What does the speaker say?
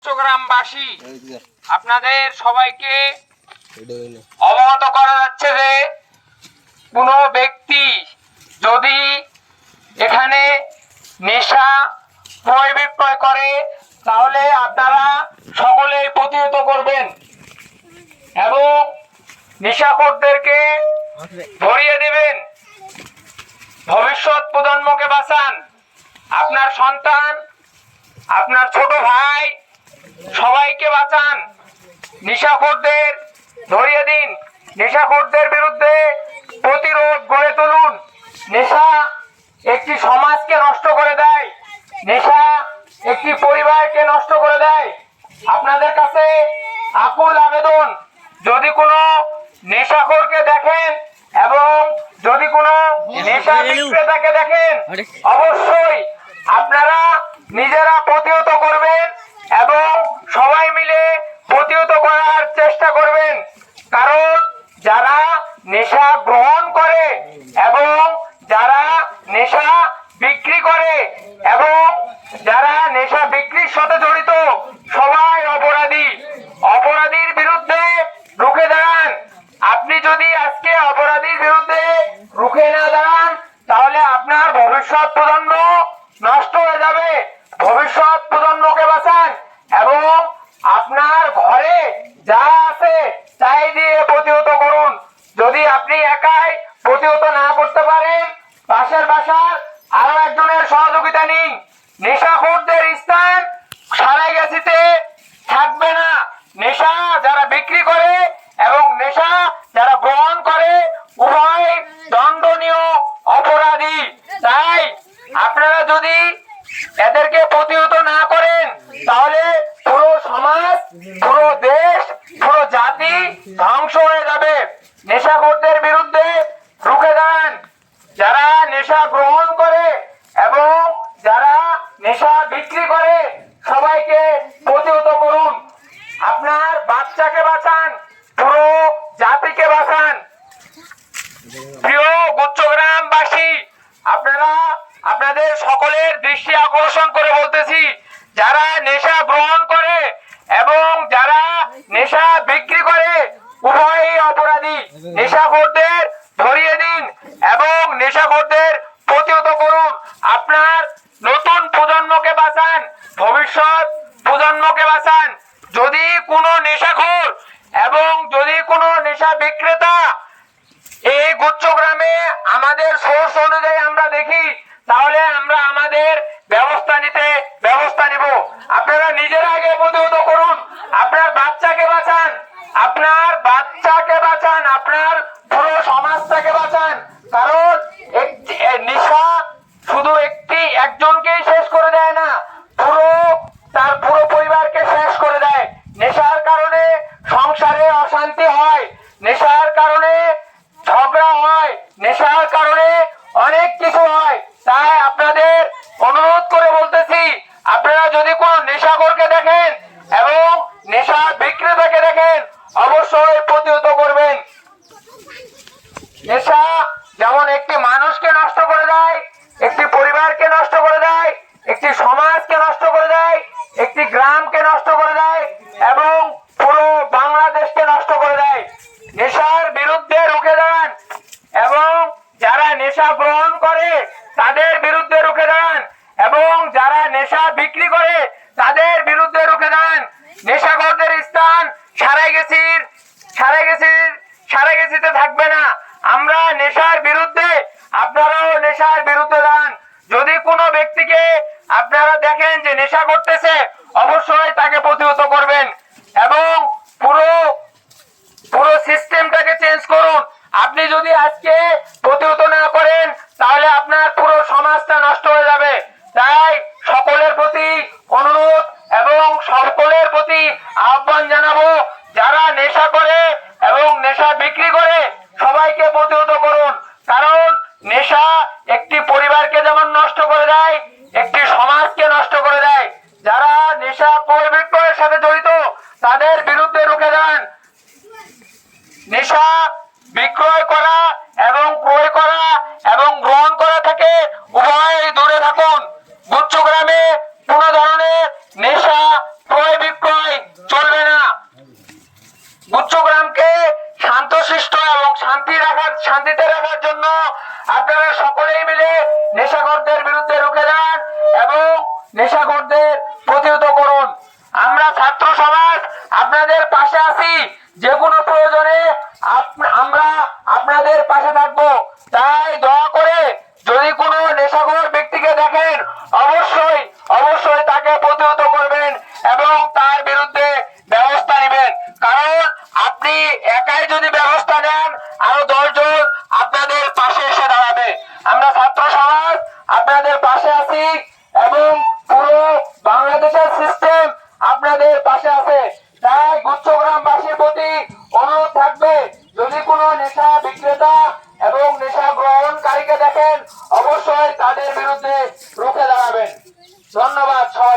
চট্টগ্রামবাসী আপনাদের সবাইকে অবগত করা যাচ্ছে যে কোনো ব্যক্তি যদি এখানে নেশা ক্রয় বিক্রয় করে তাহলে আপনারা সকলেই প্রতিহত করবেন এবং নেশাখোরদেরকে ধরিয়ে দিবেন। ভবিষ্যৎ প্রজন্মকে বাঁচান। আপনার সন্তান, আপনার ছোট ভাই সবাইকে বাঁচান। নেশাখোরদের ধরিয়ে দিন। নেশাখোরদের বিরুদ্ধে প্রতিরোধ গড়ে তুলুন। নেশা একটি সমাজকে নষ্ট করে দেয়, নেশা একটি পরিবারকে নষ্ট করে দেয়। আপনাদের কাছে আকুল আবেদন, যদি কোনো নেশাখোরকে দেখেন এবং যদি কোনো নেশা বিক্রেতাকে দেখেন অবশ্যই আপনারা নিজেরা প্রতিহত করবেন এবং সবাই মিলে প্রতিহত করার চেষ্টা করবেন। কারণ যারা নেশা গ্রহণ করে এবং যারা নেশা বিক্রি করে এবং যারা নেশা বিক্রির সাথে জড়িত সবাই অপরাধী। অপরাধীর বিরুদ্ধে রুখে দাঁড়ান। আপনি যদি আজকে অপরাধীর বিরুদ্ধে রুখে না দাঁড়ান তাহলে আপনার ভবিষ্যৎ প্রজন্ম নষ্ট হয়ে যাবে। ভবিষ্যৎ প্রজন্মকে বাঁচান এবং আপনার ঘরে যা আছে তাই দিয়ে প্রতিহত করুন। যদি আপনি একাই প্রতিহত না করতে পারেন পাশের বাসার আরো একজনের সহযোগিতা নিন। নেশাখোরদের স্থান সারাইগাছিতে থাকবে না। নেশা যারা বিক্রি করে এবং নেশা যারা গ্রহণ করে উভয় দণ্ডনীয় অপরাধী। তাই আপনারা যদি এদেরকে প্রতিহত না করেন তাহলে পুরো সমাজ, পুরো দেশ, পুরো জাতি ধ্বংস হয়ে যাবে। নেশাখোরদের বিরুদ্ধে রুখে দাঁড়ান। যারা নেশা গ্রহণ করে এবং যারা নেশা বিক্রি করে সবাইকে প্রতিহত করুন। আপনার বাচ্চাকে বাঁচান, পুরো জাতিকে বাঁচান। প্রিয় গুচ্ছগ্রামবাসী, আপনারা আপনাদের সকলের দৃষ্টি আকর্ষণ করে বলতেছি, যারা নেশা গ্রহণ করে এবং যারা নেশা বিক্রি করে উভয়ই অপরাধী। নেশাখোরদের ধরিয়ে দিন এবং নেশাখোরদের প্রতিহত করুন। আপনার নতুন প্রজন্মকে বাঁচান, ভবিষ্যৎ প্রজন্মকে বাঁচান। যদি কোনো নেশাখোর এবং যদি কোনো নেশা বিক্রেতা এই গুচ্ছগ্রামে আমাদের সোর্স অনুযায়ী আমরা দেখি তাহলে আমরা আমাদের ব্যবস্থা নিব। আপনারা নিজেরা আগে প্রতিহত করুন। আপনার বাচ্চাকে বাঁচান, আপনার বাচ্চাকে বাঁচান, আপনার পুরো সমাজটাকে বাঁচান। কারণ নেশা শুধু একজনকেই শেষ করে দেয় না, তার পুরো পরিবারকে শেষ করে দেয়। নেশার কারণে সংসারে অশান্তি হয়, নেশার কারণে ঝগড়া হয়, নেশার কারণে অনেক কিছু হয়। তাই আপনাদের অনুরোধ করে বলতেছি, আপনারা যদি কোনো নেশাখোরকে দেখেন এবং নেশা বিক্রেতাকে দেখেন অবশ্যই প্রতিহত করবেন। নেশা যেমন একটি মানুষকে নষ্ট করে দেয়, একটি পরিবারকে নষ্ট করে দেয়, একটি সমাজকে নষ্ট করে দেয়, একটি গ্রামকে নষ্ট করে দেয় এবং পুরো বাংলাদেশকে নষ্ট করে দেয়। নেশার বিরুদ্ধে রুখে দাঁড়ান এবং যারা নেশা গ্রহণ করে তাদের বিরুদ্ধে রুখে দাঁড়ান এবং যারা নেশা বিক্রি করে তাদের বিরুদ্ধে রুখে দাঁড়ান। নেশাখোরদের স্থান সারাইগাছিতে থাকবে না। আমরা নেশার বিরুদ্ধে, আপনারাও নেশার বিরুদ্ধে দাঁড়ান। যদি কোনো ব্যক্তিকে আপনারা দেখেন যে নেশা করতেছে অবশ্যই তাকে প্রতিহত করবেন এবং পুরো সিস্টেমটাকে চেঞ্জ করুন। আপনি যদি আজকে প্রতিহত না করেন তাহলে আপনার পুরো সমাজটা নষ্ট হয়ে যাবে। তাই সকলের প্রতি অনুরোধ এবং সকলের প্রতি আহ্বান জানাবো, যারা নেশা করে এবং নেশা বিক্রি করে সবাইকে প্রতিহত করুন। কারণ নেশা একটি পরিবারকে যেমন নষ্ট করে দেয়, একটি সমাজকে নষ্ট করে দেয়। যারা নেশা ক্রয় বিক্রয়ের সাথে জড়িত তাদের বিরুদ্ধে রুখে দাঁড়ান। নেশা বিক্রয় করা এবং ক্রয় করা এবং গ্রহণ করা থেকে উভয়ই দূরে থাকুন। গুচ্ছগ্রামে কোনো ধরনের নেশা ক্রয় বিক্রয় শান্তিতে রাখার জন্য আপনারা সকলেই মিলে নেশাখোরদের বিরুদ্ধে রুখে দাঁড়ান এবং নেশাখোরদের প্রতিহত করুন। আমরা ছাত্র সমাজ আপনাদের পাশে আছি, যে কোনো প্রয়োজনে আমরা আপনাদের পাশে থাকবো। তাই দয়া করে যদি কোনো নেশাখোর ব্যক্তিকে দেখেন অবশ্যই অবশ্যই তাকে প্রতিহত করবেন এবং তার বিরুদ্ধে ব্যবস্থা নেবেন। কারণ আপনি একাই যদি ব্যবস্থা নেন আরো 10 জন আপনাদের পাশে এসে দাঁড়াবে। আমরা ছাত্র সমাজ আপনাদের পাশে আছি এবং পুরো বাংলাদেশের সিস্টেম আপনাদের পাশে আছে। তাই গুচ্ছগ্রামবাসীর প্রতি অনুরোধ থাকবে, যদি কোনো নেশা বিক্রেতা এবং নেশা গ্রহণকারীকে দেখেন অবশ্যই তাদের বিরুদ্ধে রুখে দাঁড়াবেন। ধন্যবাদ সবাই।